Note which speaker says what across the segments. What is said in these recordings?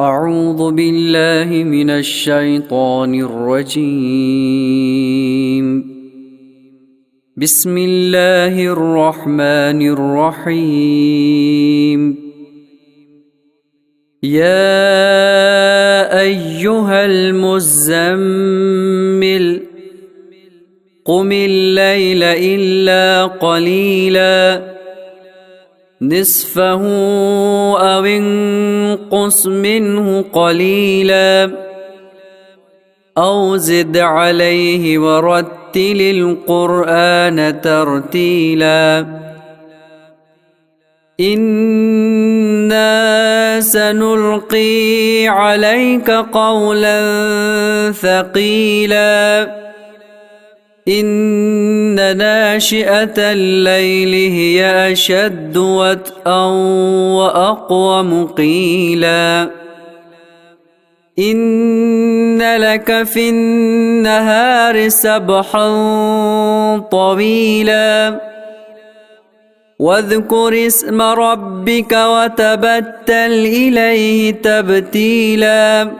Speaker 1: أعوذ بالله من الشيطان الرجيم. بسم الله الرحمن الرحيم. يا أيها المزمل قم الليل إلا قليلا نصفه أو انقص منه قليلا أو زد عليه ورتل القرآن ترتيلا إنا سنلقي عليك قولا ثقيلا إن ناشئة الليل هي أشد وطئا وأقوم قيلا إن لك في النهار سبحا طويلا واذكر اسم ربك وتبتل إليه تبتيلا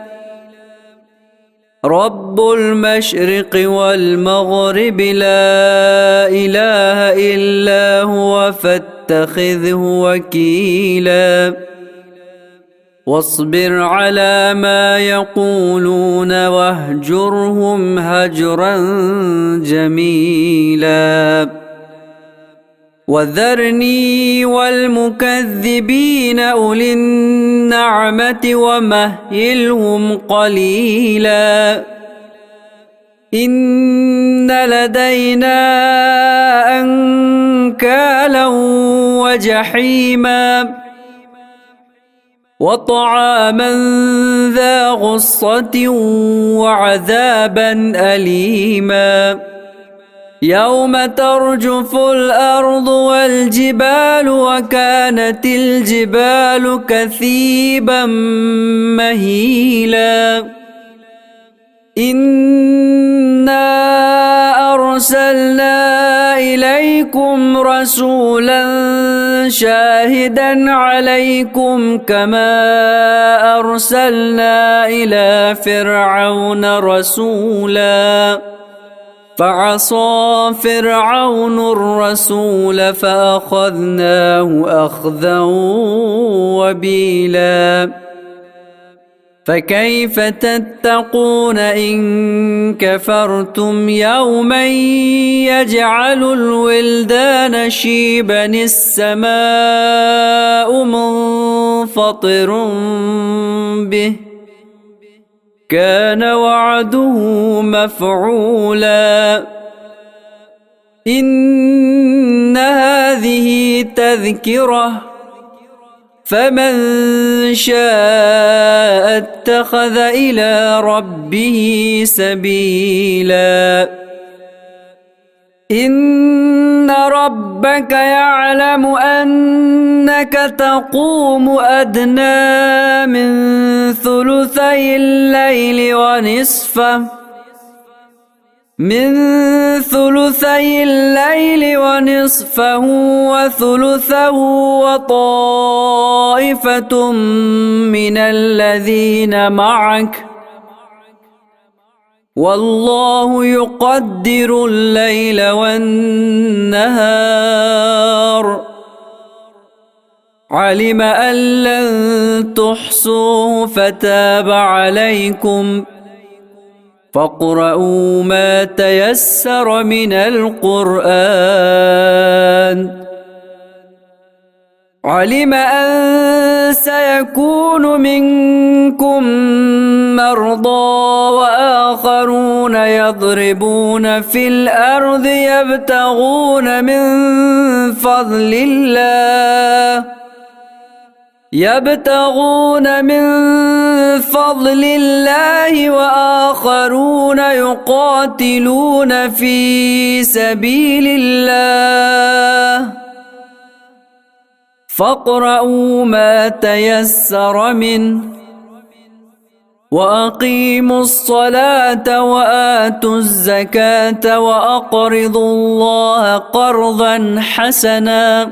Speaker 1: رب المشرق والمغرب لا إله إلا هو فاتخذه وكيلا واصبر على ما يقولون واهجرهم هجرا جميلا وذرني والمكذبين أولي النعمة ومهلهم قليلا إن لدينا أنكالا وجحيما وطعاما ذا غصة وعذابا أليما يوم ترجف الأرض والجبال وكانت الجبال كثيبا مهيلا إنا أرسلنا إليكم رسولا شاهدا عليكم كما أرسلنا إلى فرعون رسولا فعصى فرعون الرسول فأخذناه أخذا وبيلا فكيف تتقون إن كفرتم يوما يجعل الولدان شيبا السماء منفطر به كان وعده مفعولا إن هذه تذكرة فمن شاء اتخذ إلى ربه سبيلا إن ربك يعلم أنك تقوم أدنى من ثلثي الليل ونصفه وثلثه وطائفة من الذين معك والله يقدر الليل والنهار علم أن لن تحصوه فتاب عليكم فاقرؤوا ما تيسر من القرآن علم أن سيكون منكم مرضى وآخرون يضربون في الأرض يبتغون من فضل الله وآخرون يقاتلون في سبيل الله فاقرؤوا ما تيسر منه وأقيموا الصلاة وآتوا الزكاة وأقرضوا الله قرضا حسنا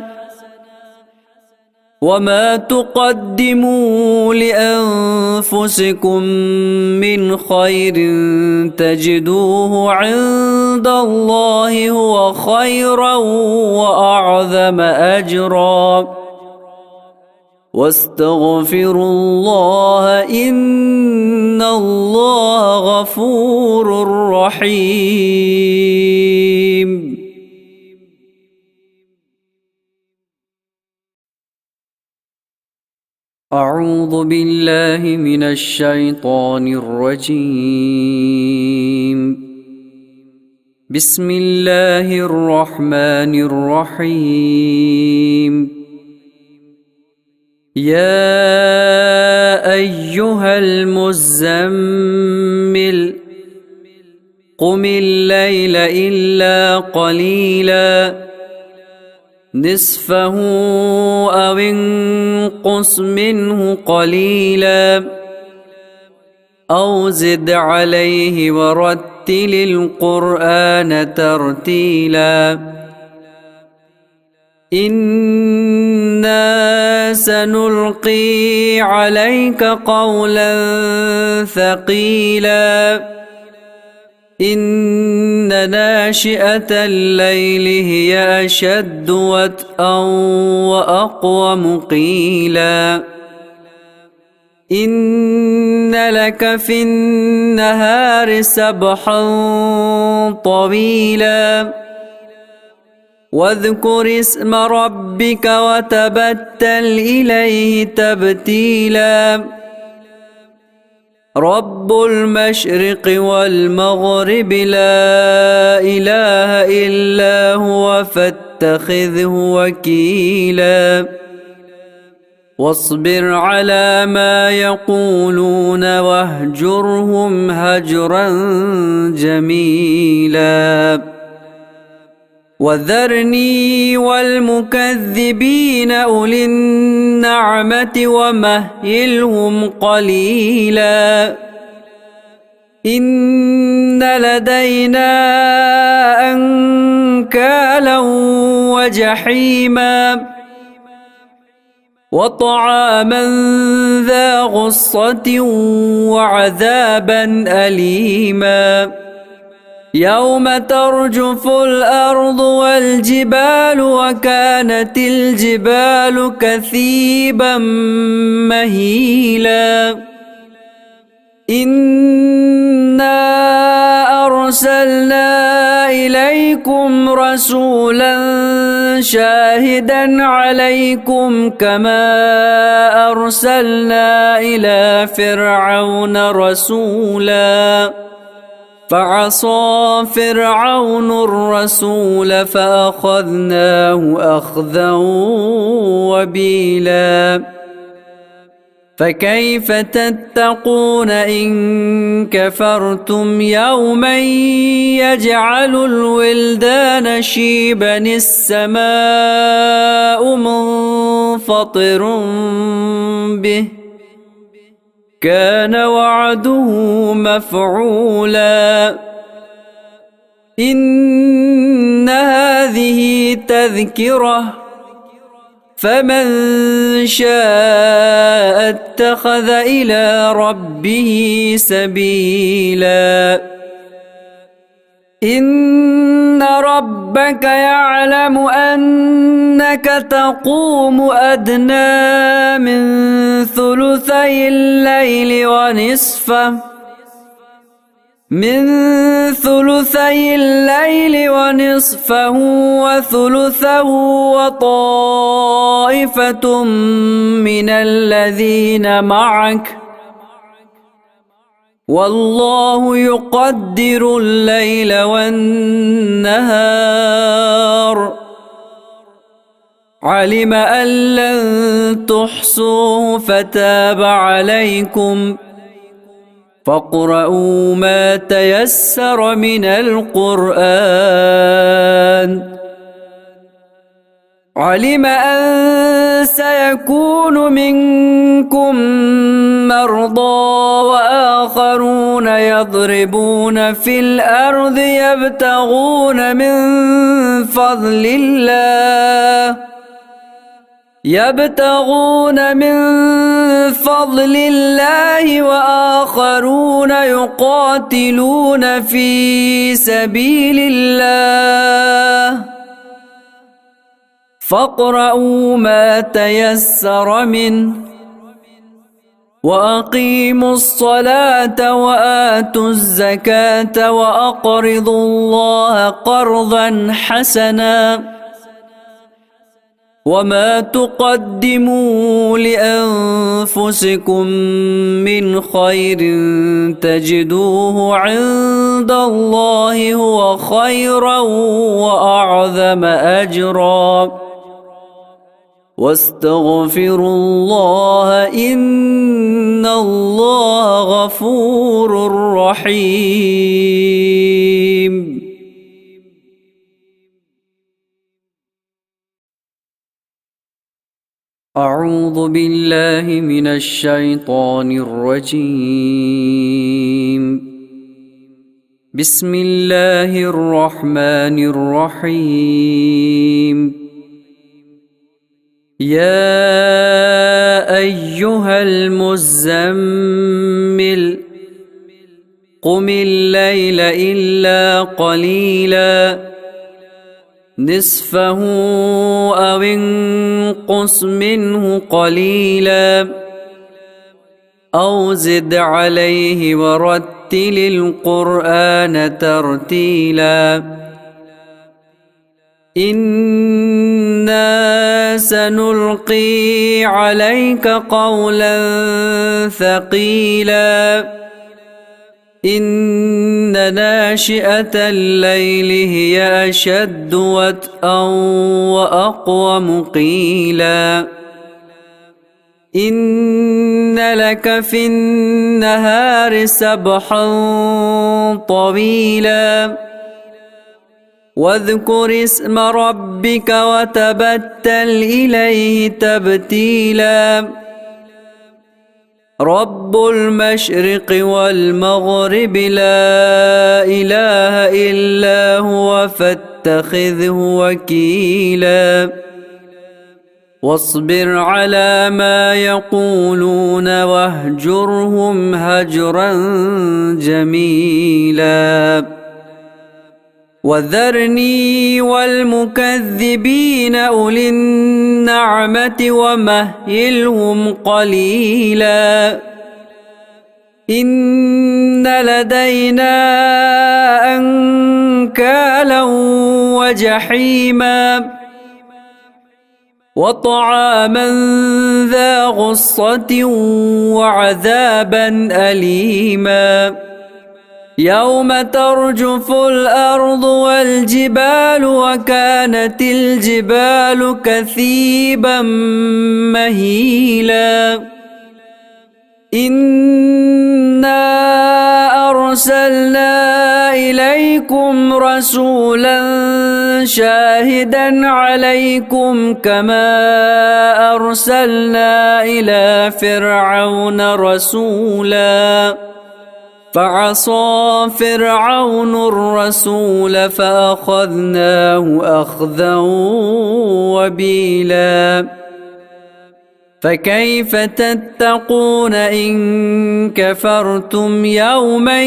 Speaker 1: وما تقدموا لأنفسكم من خير تجدوه عند الله هو خيرا وأعظم أجرا واستغفروا الله إن الله غفور رحيم. أعوذ بالله من الشيطان الرجيم. بسم الله الرحمن الرحيم. يا أيها المزمل قم الليل إلا قليلا نصفه أو انقص منه قليلا أو زد عليه ورتل القرآن ترتيلا إنا سنلقي عليك قولا ثقيلا إن ناشئة الليل هي أشد وطئا وأقوم قيلا إن لك في النهار سبحا طويلا واذكر اسم ربك وتبتل إليه تبتيلا رب المشرق والمغرب لا إله إلا هو فاتخذه وكيلا واصبر على ما يقولون واهجرهم هجرا جميلا وذرني والمكذبين أولي النعمة ومهلهم قليلا إن لدينا أنكالا وجحيما وطعاما ذا غصة وعذابا أليما يوم ترجف الأرض والجبال وكانت الجبال كثيبا مهيلا إنا أرسلنا إليكم رسولا شاهدا عليكم كما أرسلنا إلى فرعون رسولا فعصى فرعون الرسول فأخذناه أخذا وبيلا فكيف تتقون إن كفرتم يوما يجعل الولدان شيبا السماء منفطر به كان وعده مفعولا إن هذه تذكرة فمن شاء اتخذ إلى ربه سبيلا إن ربك يعلم أنك تقوم أدنى من ثلثي الليل ونصفه وثلثه وطائفة من الذين معك والله يقدر الليل والنهار علم أن لن تحصوه فتاب عليكم فاقرؤوا ما تيسر من القرآن علم أن سيكون منكم مرضى وآخرون يضربون في الأرض يبتغون من فضل الله يبتغون من فضل الله وآخرون يقاتلون في سبيل الله فاقرؤوا ما تيسر منه وأقيموا الصلاة وآتوا الزكاة وأقرضوا الله قرضا حسنا وما تقدموا لأنفسكم من خير تجدوه عند الله هو خيرا وأعظم أجرا واستغفروا الله إن الله غفور رحيم. أعوذ بالله من الشيطان الرجيم. بسم الله الرحمن الرحيم. يا أيها المزمل قم الليل إلا قليلا نصفه أو انقص منه قليلا أو زد عليه ورتل القرآن ترتيلا إنا سنلقي عليك قولا ثقيلا إن ناشئة الليل هي أشد وطئا وأقوم قيلا إن لك في النهار سبحا طويلا واذكر اسم ربك وتبتل إليه تبتيلا رب المشرق والمغرب لا إله إلا هو فاتخذه وكيلا واصبر على ما يقولون واهجرهم هجرا جميلا وذرني والمكذبين أولي النعمة ومهلهم قليلا إن لدينا أنكالا وجحيما وطعاما ذا غصة وعذابا أليما يوم ترجف الأرض والجبال وكانت الجبال كثيبا مهيلا إنا أرسلنا إليكم رسولا شاهدا عليكم كما أرسلنا إلى فرعون رسولا فعصى فرعون الرسول فأخذناه أخذا وبيلا فكيف تتقون إن كفرتم يوما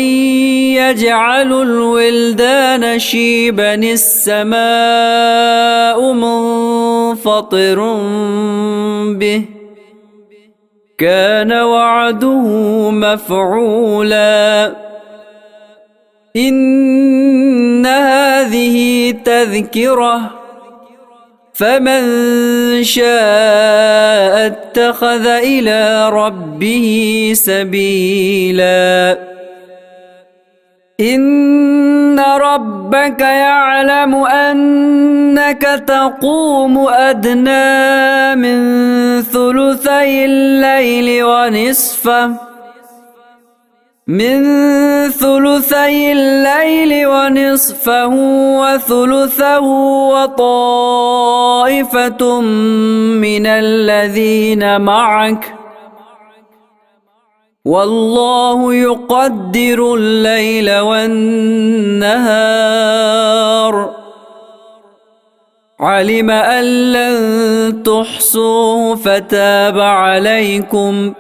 Speaker 1: يجعل الولدان شيبا السماء منفطر به كان وعده مفعولا إن هذه تذكرة فمن شاء اتخذ إلى ربه سبيلا إن ربك يعلم أنك تقوم أدنى من ثلثي الليل ونصفه وثلثه وطائفة من الذين معك والله يقدر الليل والنهار علم أن لن تحصوه فتاب عليكم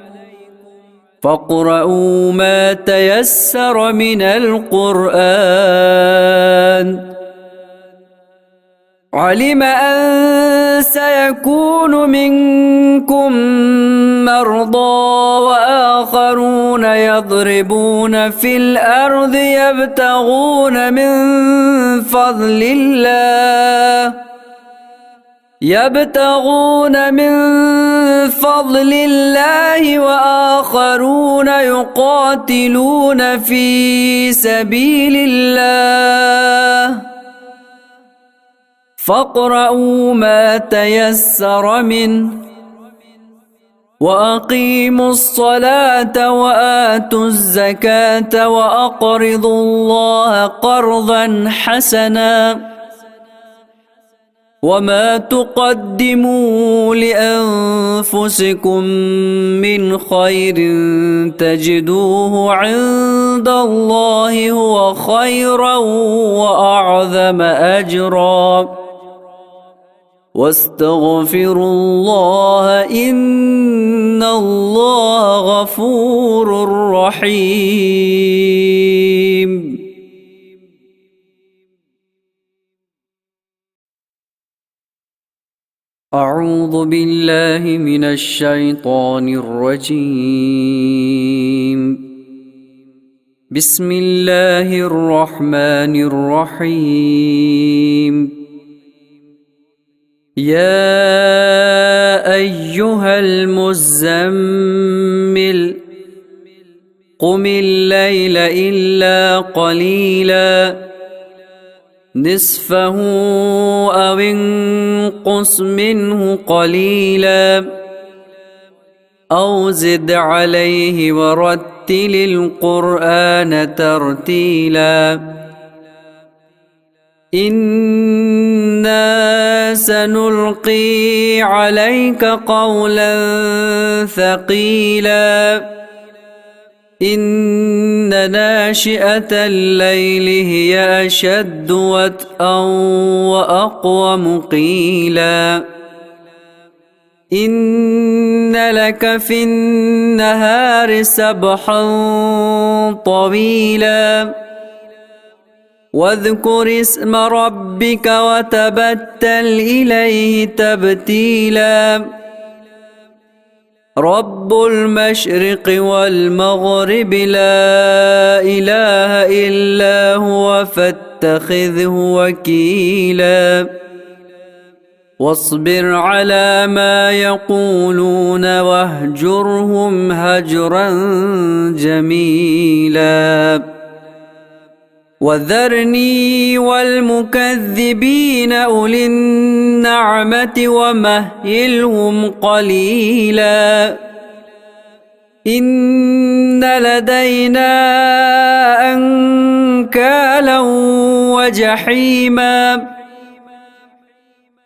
Speaker 1: فاقرؤوا ما تيسر من القرآن. علم أن سيكون منكم مرضى وآخرون يضربون في الأرض يبتغون من فضل الله وآخرون يقاتلون في سبيل الله فاقرؤوا ما تيسر منه وأقيموا الصلاة وآتوا الزكاة وأقرضوا الله قرضا حسنا وما تقدموا لأنفسكم من خير تجدوه عند الله هو خيرا وأعظم أجرا واستغفروا الله إن الله غفور رحيم. أعوذ بالله من الشيطان الرجيم. بسم الله الرحمن الرحيم. يا أيها المزمل قم الليل إلا قليلا نصفه أو انقص منه قليلا أو زد عليه ورتل القرآن ترتيلا إنا سنلقي عليك قولا ثقيلا إن ناشئة الليل هي أشد وطئا وأقوم قيلا إن لك في النهار سبحا طويلا واذكر اسم ربك وتبتل إليه تبتيلا رب المشرق والمغرب لا إله إلا هو فاتخذه وكيلا واصبر على ما يقولون واهجرهم هجرا جميلا وذرني والمكذبين أولي النعمة ومهلهم قليلا إن لدينا أنكالا وجحيما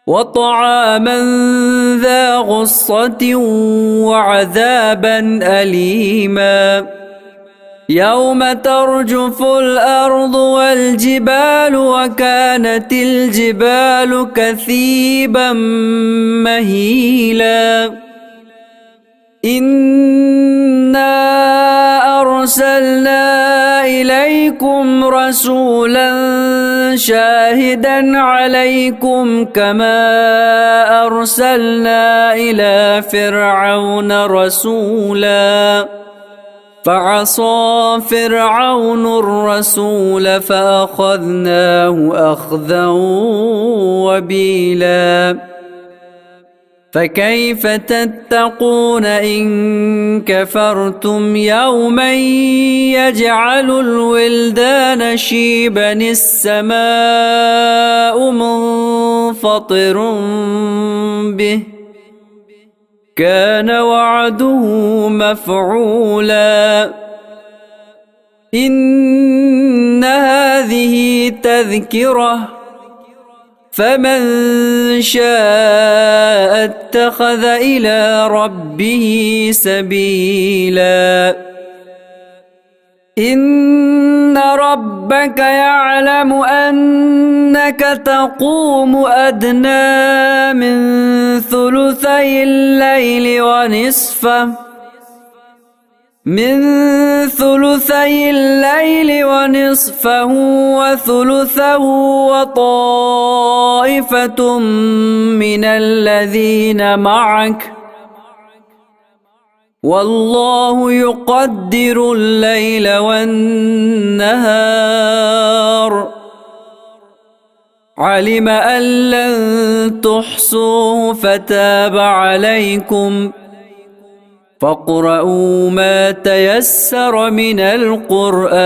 Speaker 1: وطعاما ذا غصة وعذابا أليما يوم ترجف الأرض والجبال وكانت الجبال كثيبا مهيلا إنا أرسلنا إليكم رسولا شاهدا عليكم كما أرسلنا إلى فرعون رسولا فعصى فرعون الرسول فأخذناه أخذا وبيلا فكيف تتقون إن كفرتم يوما يجعل الولدان شيبا السماء منفطر به كان وعده مفعولا إن هذه تذكرة فمن شاء اتخذ إلى ربه سبيلا إن ربك يعلم أنك تقوم أدنى من ثلثي الليل ونصفه وثلثه وطائفة من الذين معك والله يقدر الليل والنهار علم أن لن تحصوه فتاب عليكم فاقرؤوا ما تيسر من القرآن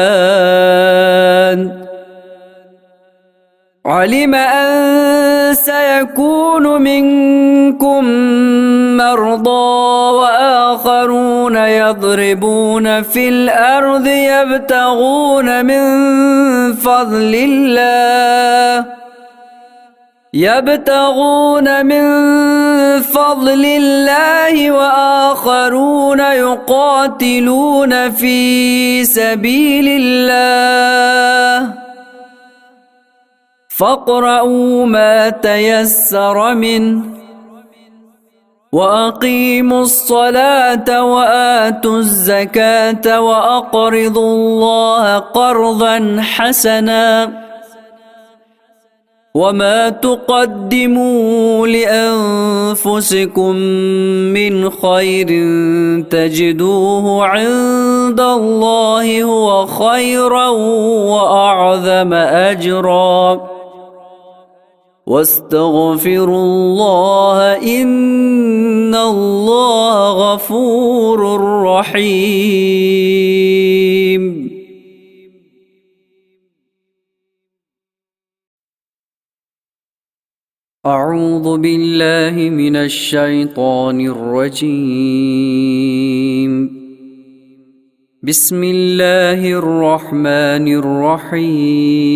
Speaker 1: علم أن سيكون منكم مرضى وآخرون يضربون في الأرض يبتغون من فضل الله وآخرون يقاتلون في سبيل الله فاقرؤوا ما تيسر منه وأقيموا الصلاة وآتوا الزكاة وأقرضوا الله قرضا حسنا وما تقدموا لأنفسكم من خير تجدوه عند الله هو خيرا وأعظم أجرا واستغفروا الله إن الله غفور رحيم. أعوذ بالله من الشيطان الرجيم. بسم الله الرحمن الرحيم.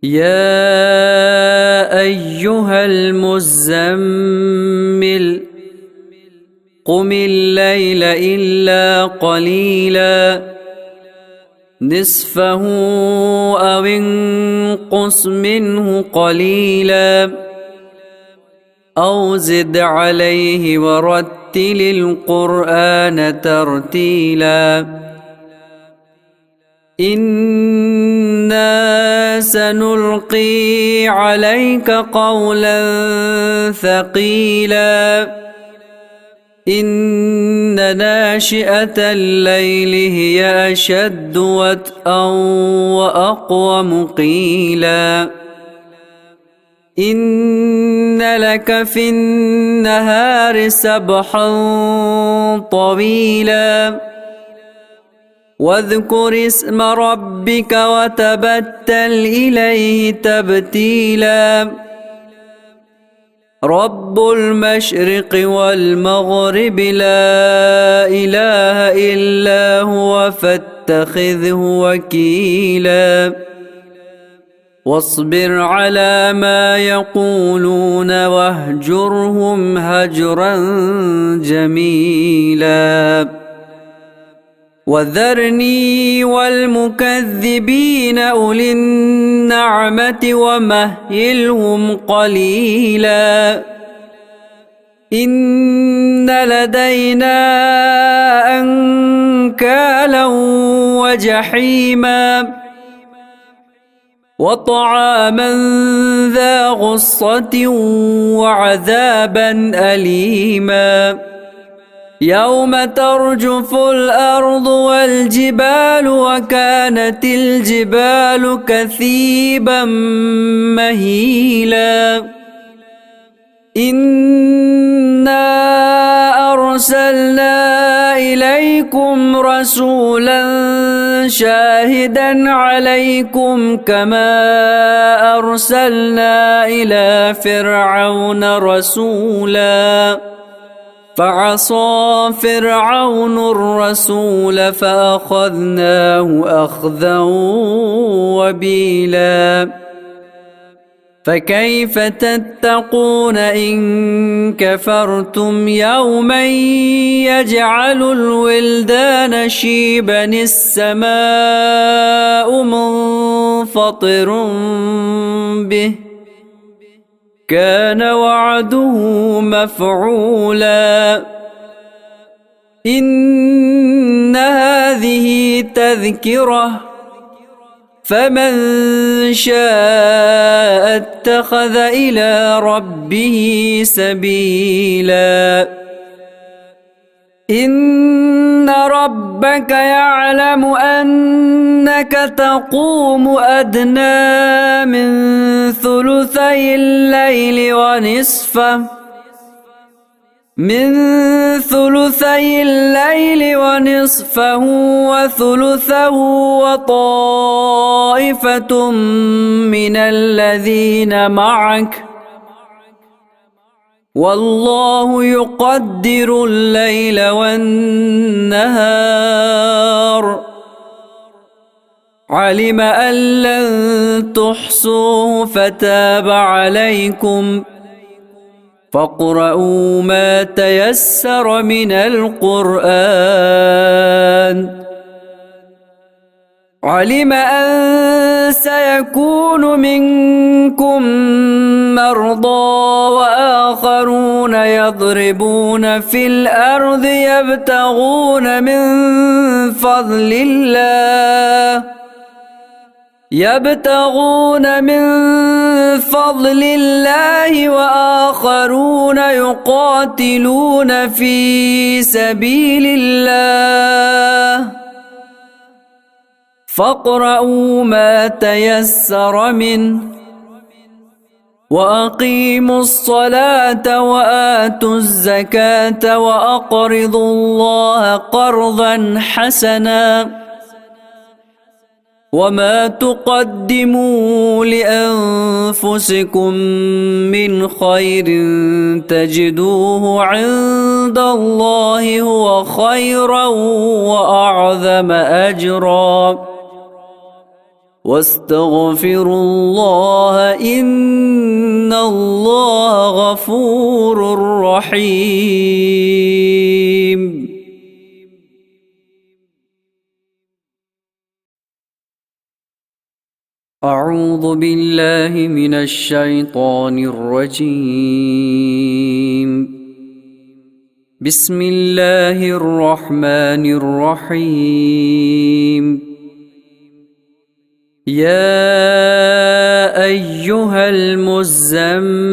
Speaker 1: يا أيها المزمل قم الليل إلا قليلا نصفه أو انقص منه قليلا أو زد عليه ورتل القرآن ترتيلا إنا سنلقي عليك قولا ثقيلا إن ناشئة الليل هي أشد وطئا وأقوم قيلا إن لك في النهار سبحا طويلا واذكر اسم ربك وتبتل إليه تبتيلا رب المشرق والمغرب لا إله إلا هو فاتخذه وكيلا واصبر على ما يقولون واهجرهم هجرا جميلا وذرني والمكذبين أولي النعمة ومهلهم قليلا إن لدينا أنكالا وجحيما وطعاما ذا غصة وعذابا أليما يوم ترجف الأرض والجبال وكانت الجبال كثيبا مهيلا إنا أرسلنا إليكم رسولا شاهدا عليكم كما أرسلنا إلى فرعون رسولا فعصى فرعون الرسول فأخذناه أخذا وبيلا فكيف تتقون إن كفرتم يوما يجعل الولدان شيبا السماء منفطر به كان وعده مفعولا إن هذه تذكرة فمن شاء اتخذ إلى ربه سبيلا إن ربك يعلم أنك تقوم أدنى من ثلثي الليل ونصفه وثلثه وطائفة من الذين معك والله يقدر الليل والنهار علم أن لن تحصوه فتاب عليكم فاقرؤوا ما تيسر من القرآن علم أن سيكون منكم مرضى وآخرون يضربون في الأرض يبتغون من فضل الله وآخرون يقاتلون في سبيل الله فاقرؤوا ما تيسر منه وأقيموا الصلاة وآتوا الزكاة وأقرضوا الله قرضا حسنا وما تقدموا لأنفسكم من خير تجدوه عند الله هو خيرا وأعظم أجرا واستغفروا الله إن الله غفور رحيم. أعوذ بالله من الشيطان الرجيم. بسم الله الرحمن الرحيم. يا أيها المزمل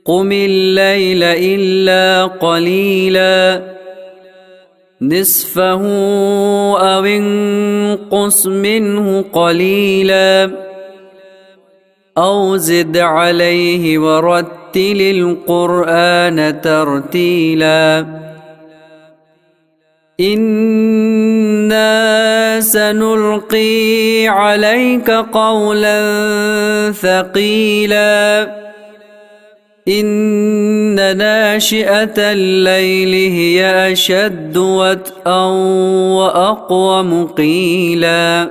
Speaker 1: قم الليل إلا قليلا نصفه أو انقص منه قليلا أو زد عليه ورتل القرآن ترتيلا إنا سنلقي عليك قولا ثقيلا إن ناشئة الليل هي أشد وطئا وأقوم قيلا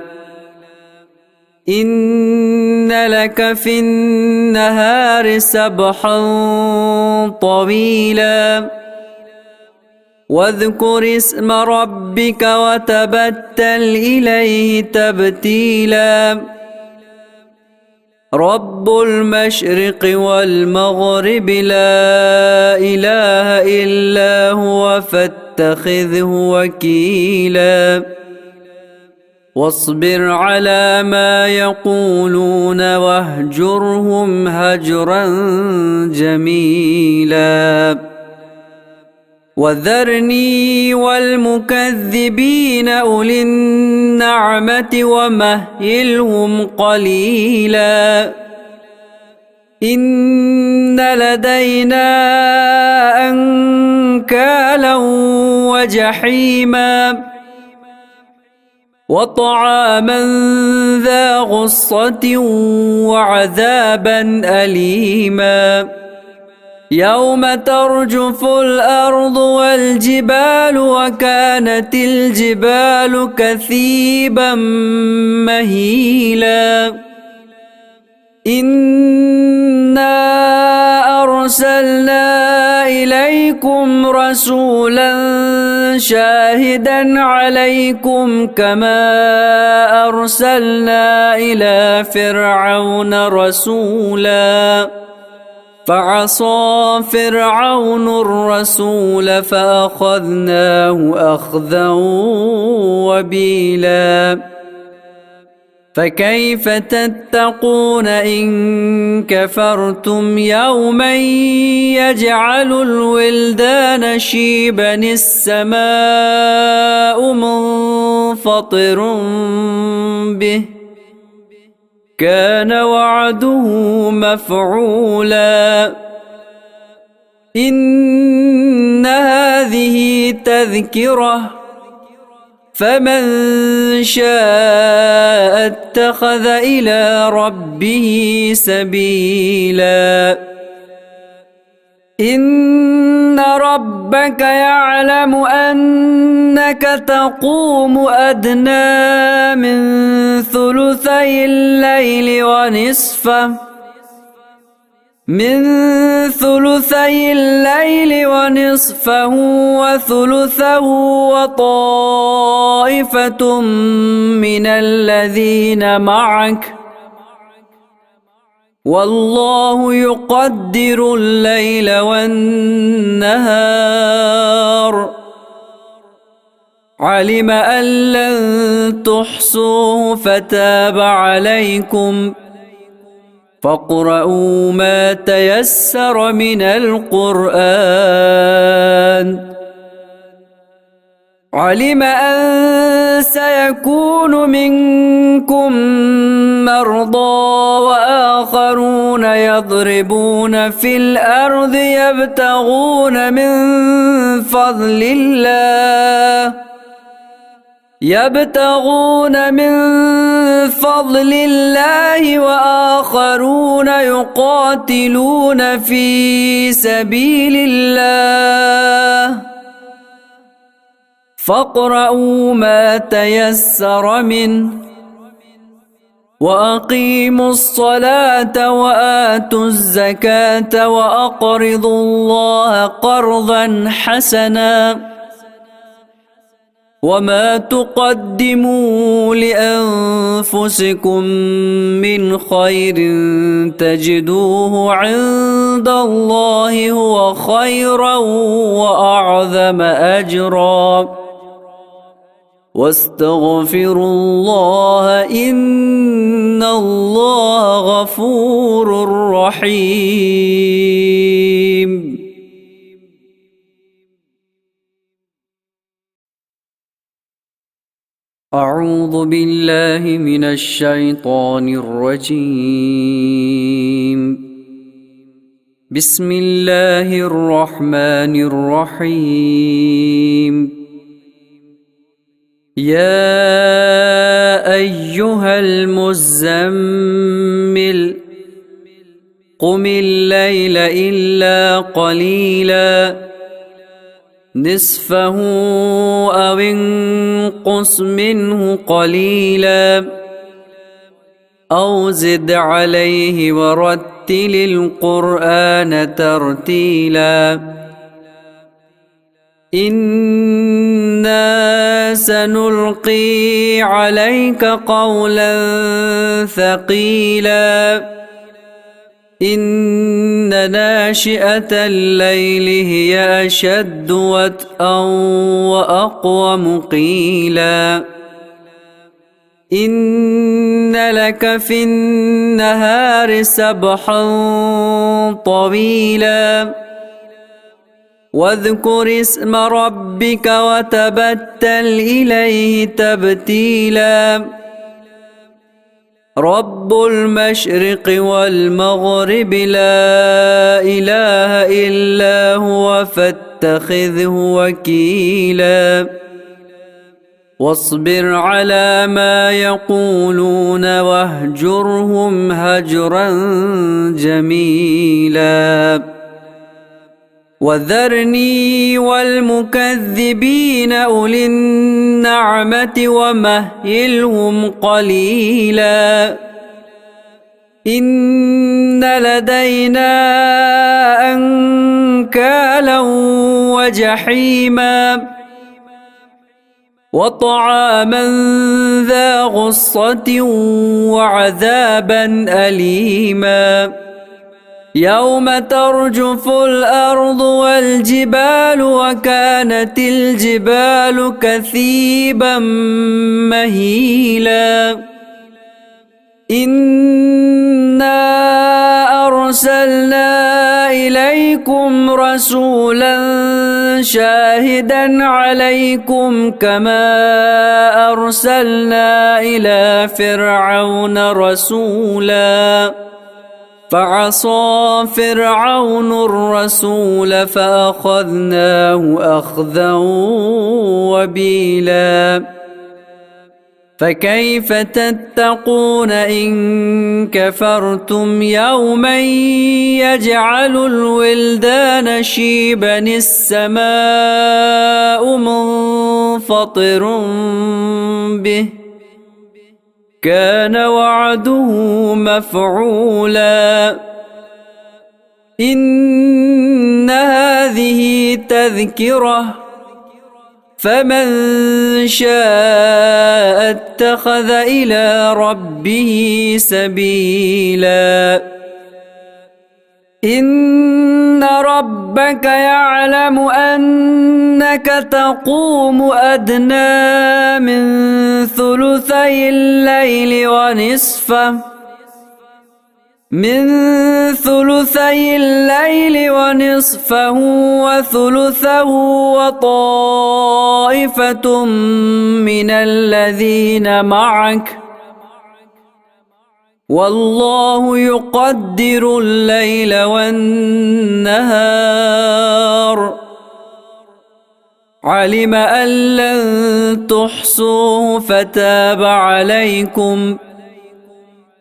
Speaker 1: إن لك في النهار سبحا طويلا واذكر اسم ربك وتبتل إليه تبتيلا رب المشرق والمغرب لا إله إلا هو فاتخذه وكيلا واصبر على ما يقولون واهجرهم هجرا جميلا وذرني والمكذبين أولي النعمة ومهلهم قليلا إن لدينا أنكالا وجحيما وطعاما ذا غصة وعذابا أليما يوم ترجف الأرض والجبال وكانت الجبال كثيبا مهيلا إنا أرسلنا إليكم رسولا شاهدا عليكم كما أرسلنا إلى فرعون رسولا فعصى فرعون الرسول فأخذناه أخذا وبيلا فكيف تتقون إن كفرتم يوما يجعل الولدان شيبا السماء منفطر به كان وعده مفعولا إن هذه تذكرة فمن شاء اتخذ إلى ربه سبيلا إن ربك يعلم أنك تقوم أدنى من ثلثي الليل ونصفه وثلثه وطائفة من الذين معك والله يقدر الليل والنهار علم أن لن تحصوه فتاب عليكم فاقرؤوا ما تيسر من القرآن علم أن سيكون منكم مرضى وآخرون يضربون في الأرض يبتغون من فضل الله وآخرون يقاتلون في سبيل الله فاقرؤوا ما تيسر منه وأقيموا الصلاة وآتوا الزكاة وأقرضوا الله قرضا حسنا وما تقدموا لأنفسكم من خير تجدوه عند الله هو خيرا وأعظم أجرا واستغفروا الله إن الله غفور رحيم. أعوذ بالله من الشيطان الرجيم. بسم الله الرحمن الرحيم. يا أيها المزمل قم الليل إلا قليلا نصفه أو انقص منه قليلا أو زد عليه ورتل القرآن ترتيلا إنا سنلقي عليك قولا ثقيلا إن ناشئة الليل هي أشد وطئا وأقوم قيلا إن لك في النهار سبحا طويلا واذكر اسم ربك وتبتل إليه تبتيلا رب المشرق والمغرب لا إله إلا هو فاتخذه وكيلا واصبر على ما يقولون واهجرهم هجرا جميلا وذرني والمكذبين أولي النعمة ومهلهم قليلا إن لدينا أنكالا وجحيما وطعاما ذا غصة وعذابا أليما يوم ترجف الأرض والجبال وكانت الجبال كثيبا مهيلا إنا أرسلنا إليكم رسولا شاهدا عليكم كما أرسلنا إلى فرعون رسولا فعصى فرعون الرسول فأخذناه أخذا وبيلا فكيف تتقون إن كفرتم يوما يجعل الولدان شيبا السماء منفطر به كان وعده مفعولا إن هذه تذكرة فمن شاء اتخذ إلى ربه سبيلا إن ربك يعلم أنك تقوم أدنى من ثلثي الليل ونصفه وثلثه وطائفة من الذين معك والله يقدر الليل والنهار علم أن لن تحصوه فتاب عليكم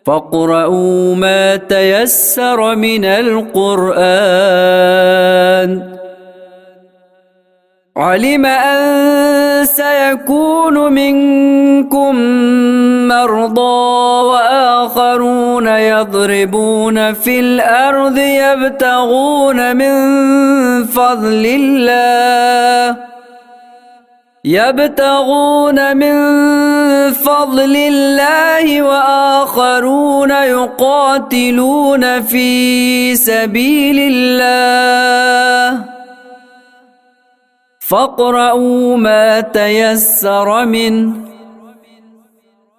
Speaker 1: فاقرؤوا ما تيسر من القرآن علم أن سيكون منكم مرضى وآخرون يضربون في الأرض يبتغون من فضل الله وآخرون يقاتلون في سبيل الله فاقرؤوا ما تيسر منه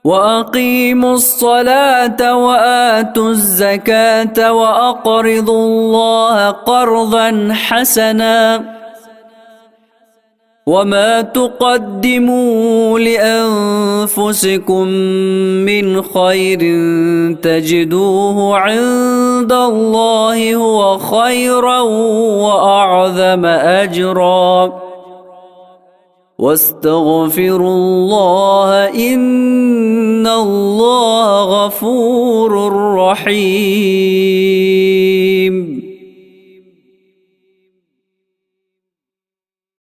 Speaker 1: وأقيموا الصلاة وآتوا الزكاة وأقرضوا الله قرضا حسنا وما تقدموا لأنفسكم من خير تجدوه عند الله هو خيرا وأعظم أجرا واستغفروا الله إن الله غفور رحيم